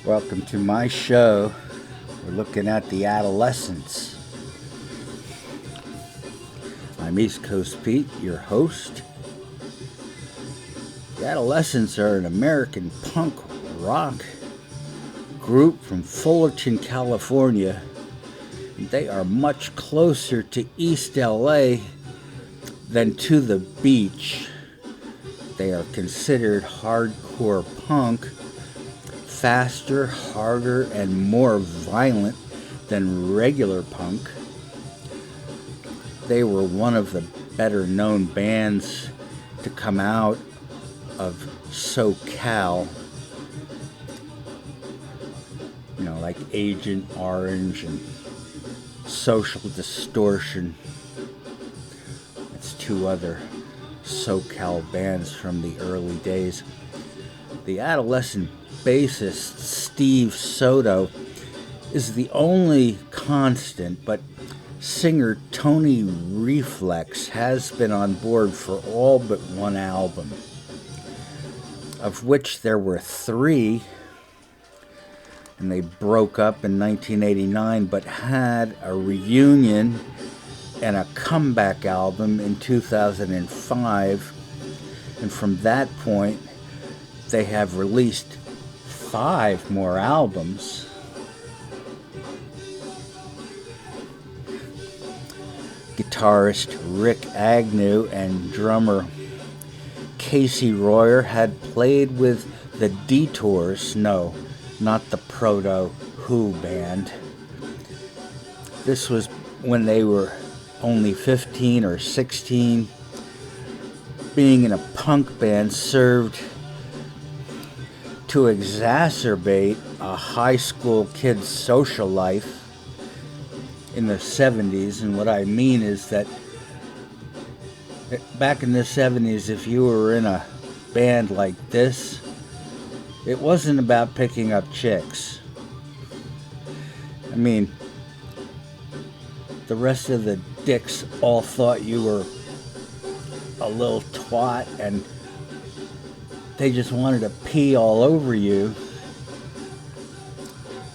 Welcome to my show. We're looking at the Adolescents. I'm East Coast Pete, your host. The Adolescents are an American punk rock group from Fullerton, California. They are much closer to East LA than to the beach. They are considered hardcore punk, faster, harder, and more violent than regular punk. They were one of the better known bands to come out of SoCal, like Agent Orange and Social Distortion. That's two other SoCal bands from the early days. The Adolescent bassist Steve Soto is the only constant, but singer Tony Reflex has been on board for all but one album, of which there were three, and they broke up in 1989, but had a reunion and a comeback album in 2005, and from that point they have released 5 more albums. Guitarist Rick Agnew and drummer Casey Royer had played with the Detours, no, not the Proto Who band. This was when they were only 15 or 16. Being in a punk band served to exacerbate a high school kid's social life in the 70s. And what I mean is that back in the 70s, if you were in a band like this, it wasn't about picking up chicks. I mean, the rest of the dicks all thought you were a little twat and they just wanted to pee all over you.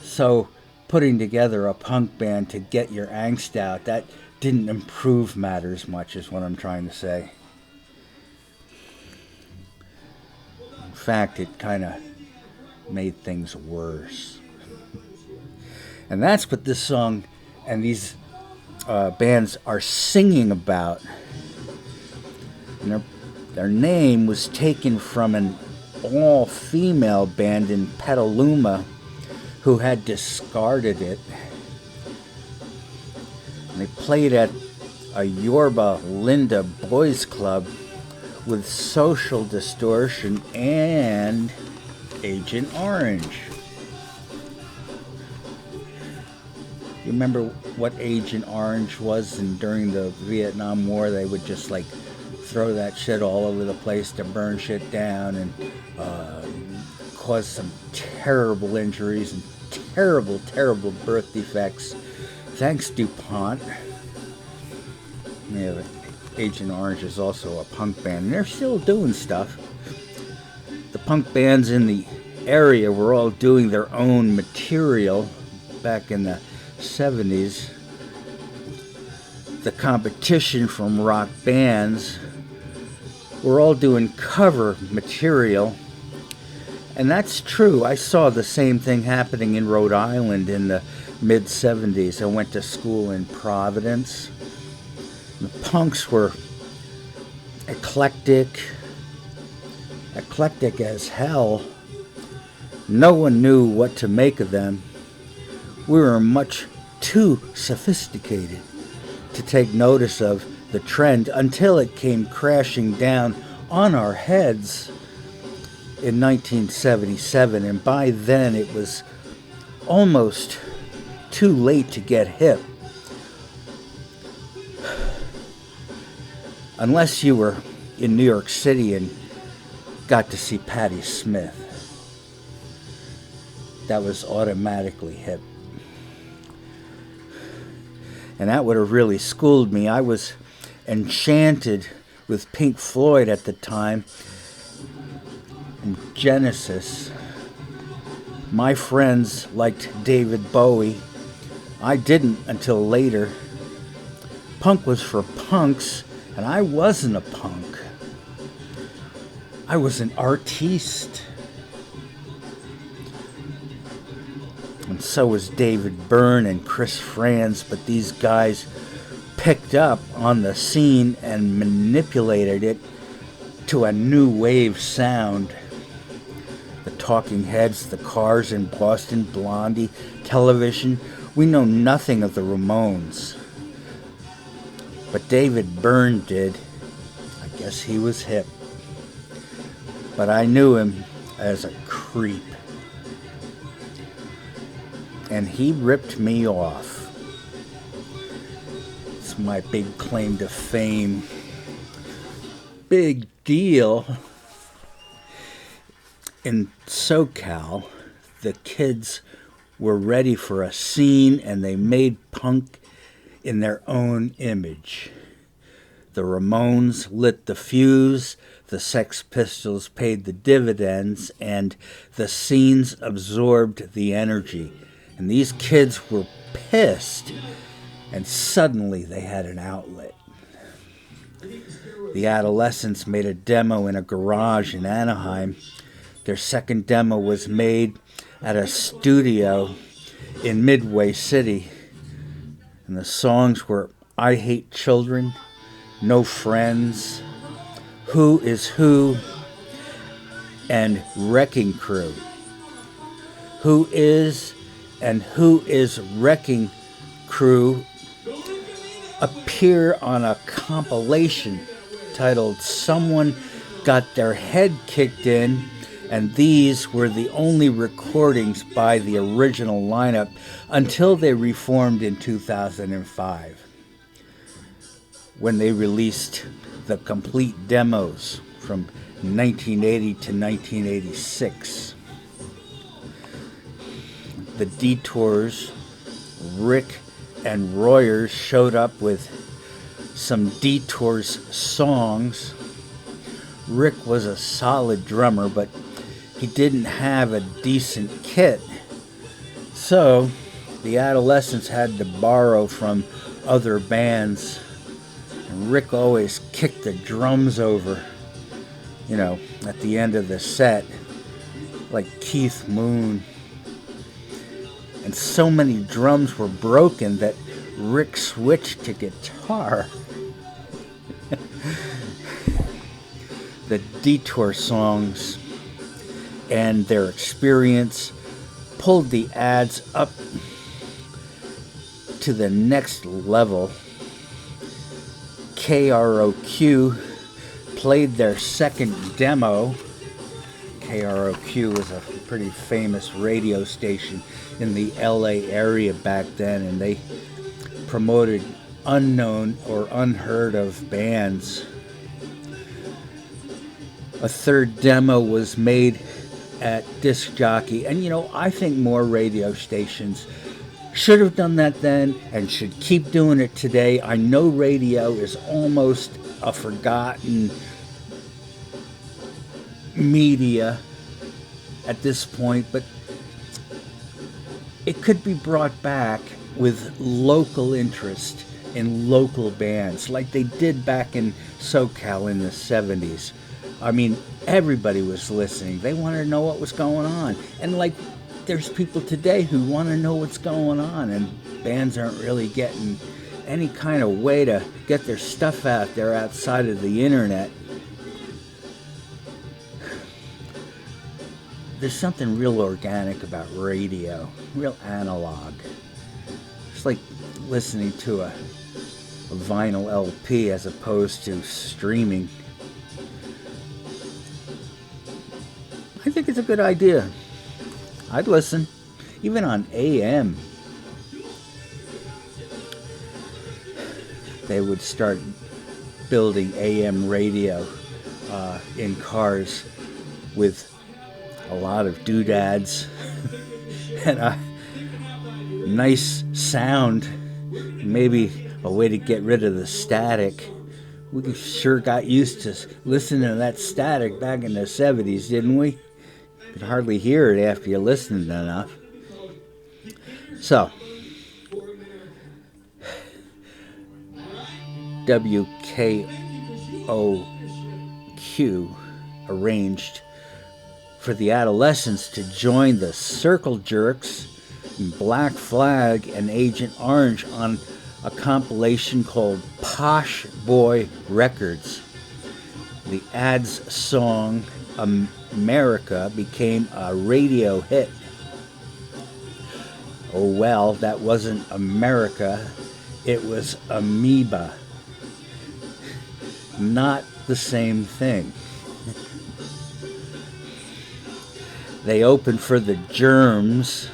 So putting together a punk band to get your angst out, that didn't improve matters much, is what I'm trying to say. In fact, it kind of made things worse. And that's what this song and these bands are singing about. And their name was taken from an all-female band in Petaluma who had discarded it. And they played at a Yorba Linda Boys Club with Social Distortion and Agent Orange. You remember what Agent Orange was? And during the Vietnam War, they would just throw that shit all over the place to burn shit down and cause some terrible injuries and terrible, terrible birth defects. Thanks, DuPont. Yeah, Agent Orange is also a punk band, and they're still doing stuff. The punk bands in the area were all doing their own material back in the 70s. The competition from rock bands were all doing cover material, and that's true. I saw the same thing happening in Rhode Island in the mid-70s. I went to school in Providence. The punks were eclectic as hell. No one knew what to make of them. We were much too sophisticated to take notice of the trend until it came crashing down on our heads in 1977, and by then it was almost too late to get hip. Unless you were in New York City and got to see Patti Smith. That was automatically hip. And that would have really schooled me. I was enchanted with Pink Floyd at the time and Genesis. My friends liked David Bowie. I didn't until later. Punk was for punks, and I wasn't a punk. I was an artiste. And so was David Byrne and Chris Frantz, but these guys picked up on the scene and manipulated it to a new wave sound. The Talking Heads, the Cars in Boston, Blondie, Television. We know nothing of the Ramones. But David Byrne did. I guess he was hip. But I knew him as a creep. And he ripped me off. It's my big claim to fame. Big deal. In SoCal, the kids were ready for a scene, and they made punk in their own image. The Ramones lit the fuse, the Sex Pistols paid the dividends, and the scenes absorbed the energy. And these kids were pissed, and suddenly they had an outlet. The Adolescents made a demo in a garage in Anaheim. Their second demo was made at a studio in Midway City. And the songs were I Hate Children, No Friends, Who Is Who, and Wrecking Crew. Who Is and Who Is Wrecking Crew appear on a compilation titled Someone Got Their Head Kicked In, and these were the only recordings by the original lineup until they reformed in 2005, when they released the complete demos from 1980 to 1986. The Detours, Rick and Royers showed up with some Detours songs. Rick was a solid drummer, but he didn't have a decent kit. So the Adolescents had to borrow from other bands. And Rick always kicked the drums over, at the end of the set, like Keith Moon. And so many drums were broken that Rick switched to guitar. The Detour songs and their experience pulled the ads up to the next level. KROQ played their second demo. KROQ was a pretty famous radio station in the LA area back then, and they promoted unknown or unheard of bands. A third demo was made at Disc Jockey, and I think more radio stations should have done that then and should keep doing it today. I know radio is almost a forgotten media at this point, but it could be brought back with local interest in local bands like they did back in SoCal in the 70s. I mean, everybody was listening. They wanted to know what was going on. And there's people today who want to know what's going on, and bands aren't really getting any kind of way to get their stuff out there outside of the internet. There's something real organic about radio, real analog. It's like listening to a vinyl LP as opposed to streaming. I think it's a good idea. I'd listen, even on AM. They would start building AM radio in cars with a lot of doodads and a nice sound, maybe a way to get rid of the static. We sure got used to listening to that static back in the 70s, didn't we? could hardly hear it after you listened enough. So, KROQ arranged for the Adolescents to join the Circle Jerks, Black Flag, and Agent Orange on a compilation called Posh Boy Records. The Ads song America became a radio hit. Oh well, that wasn't America, it was amoeba. Not the same thing. They opened for the Germs.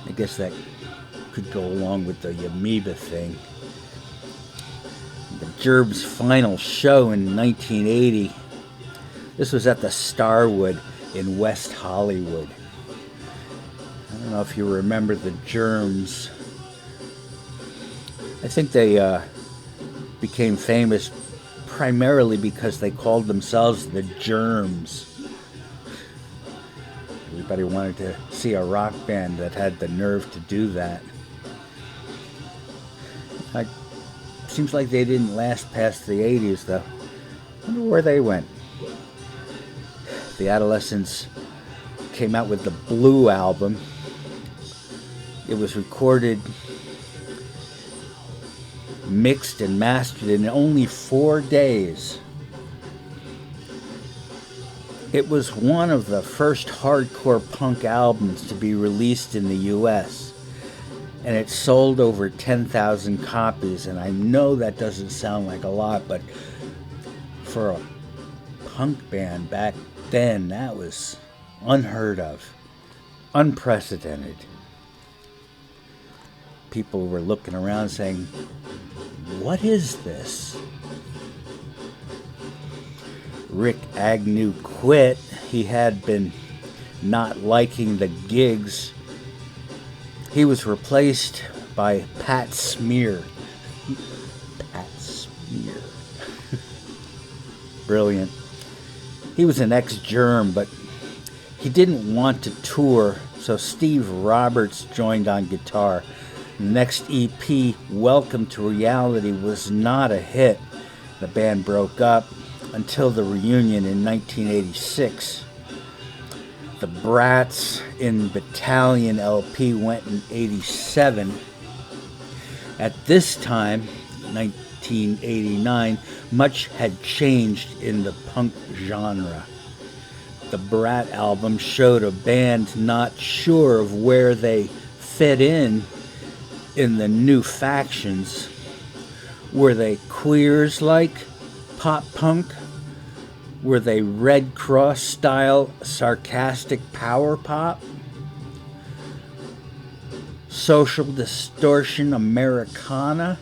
I guess that could go along with the amoeba thing. The Germs' final show in 1980. This was at the Starwood in West Hollywood. I don't know if you remember the Germs. I think they became famous primarily because they called themselves the Germs. Everybody wanted to see a rock band that had the nerve to do that. Seems like they didn't last past the 80s, though. I wonder where they went. The Adolescents came out with the Blue album. It was recorded, mixed, and mastered in only 4 days. It was one of the first hardcore punk albums to be released in the U.S., and it sold over 10,000 copies, and I know that doesn't sound like a lot, but for a punk band back then, that was unheard of, unprecedented. People were looking around saying, "What is this?" Rick Agnew quit. He had been not liking the gigs. He was replaced by Pat Smear. Pat Smear. Brilliant. He was an ex-Germ, but he didn't want to tour, so Steve Roberts joined on guitar. The next EP, Welcome to Reality, was not a hit. The band broke up until the reunion in 1986. The Brats in Battalion LP went in 87. At this time, 1989, much had changed in the punk genre. The Brat album showed a band not sure of where they fit in the new factions. Were they queers like pop punk? Were they Red Cross style sarcastic power pop? Social distortion Americana?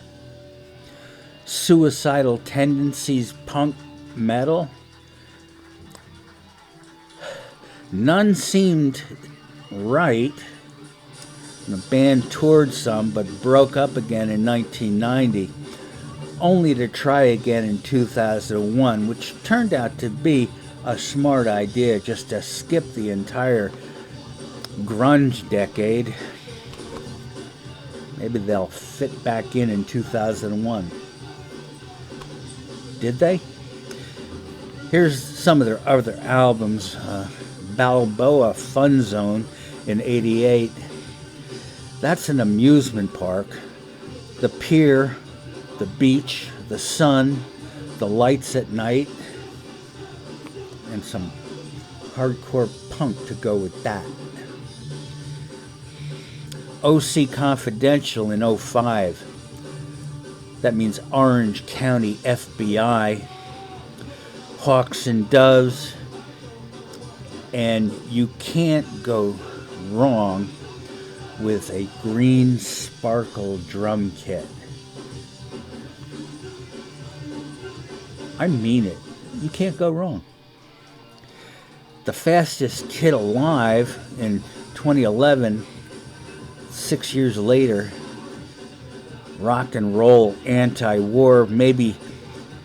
Suicidal tendencies punk metal? None seemed right. The band toured some but broke up again in 1990, only to try again in 2001, which turned out to be a smart idea, just to skip the entire grunge decade. Maybe they'll fit back in 2001. Did they? Here's some of their other albums. Balboa Fun Zone in 88. That's an amusement park. The pier, the beach, the sun, the lights at night, and some hardcore punk to go with that. OC Confidential in 05. That means Orange County FBI. Hawks and Doves. And you can't go wrong with a green sparkle drum kit. I mean it. You can't go wrong. The fastest kid alive in 2011, 6 years later, rock and roll Antiwar, maybe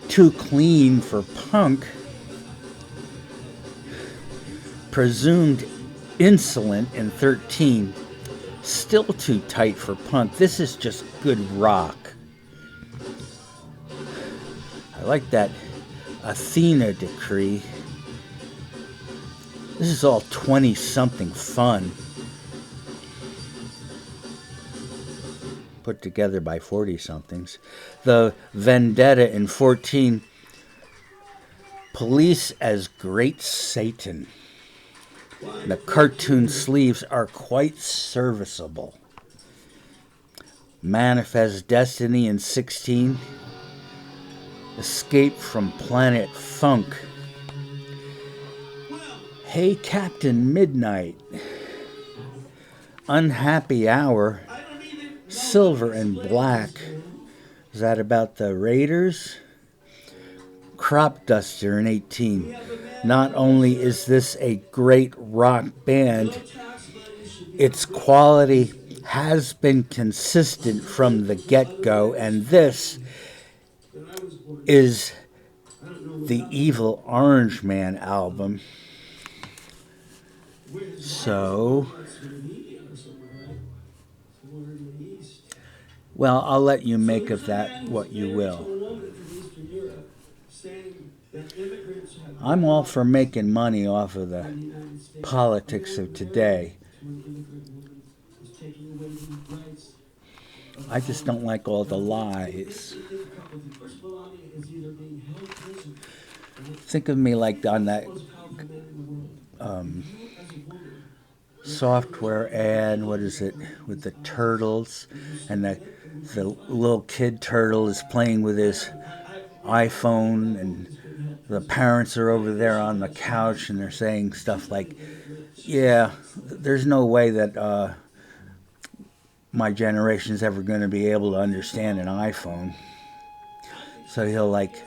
too clean for punk. presumed insolent in 13. Still too tight for punk. This is just good rock. I like that Athena decree. This is all 20-something fun. Put together by 40-somethings. The Vendetta in 14. Police as Great Satan. The cartoon sleeves are quite serviceable. Manifest Destiny in 16. Escape from Planet Funk. Hey Captain Midnight. Unhappy Hour. Silver and Black. Is that about the Raiders? Crop Duster in 18. Not only is this a great rock band, its quality has been consistent from the get-go, and this is the Evil Orange Man album. So, well, I'll let you make of that what you will. I'm all for making money off of the politics of today. I just don't like all the lies. Think of me like on that software ad, what is it, with the turtles, and the little kid turtle is playing with his iPhone, and the parents are over there on the couch, and they're saying stuff like, yeah, there's no way that my generation's ever going to be able to understand an iPhone. So he'll like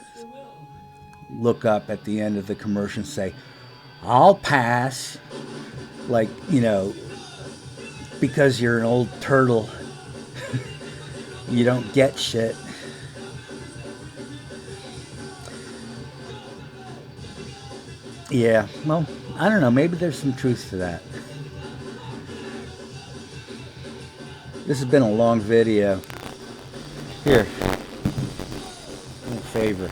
look up at the end of the commercial and say, I'll pass, like, you know, because you're an old turtle, you don't get shit. Yeah, well, I don't know, maybe there's some truth to that. This has been a long video. Here, do me a favor.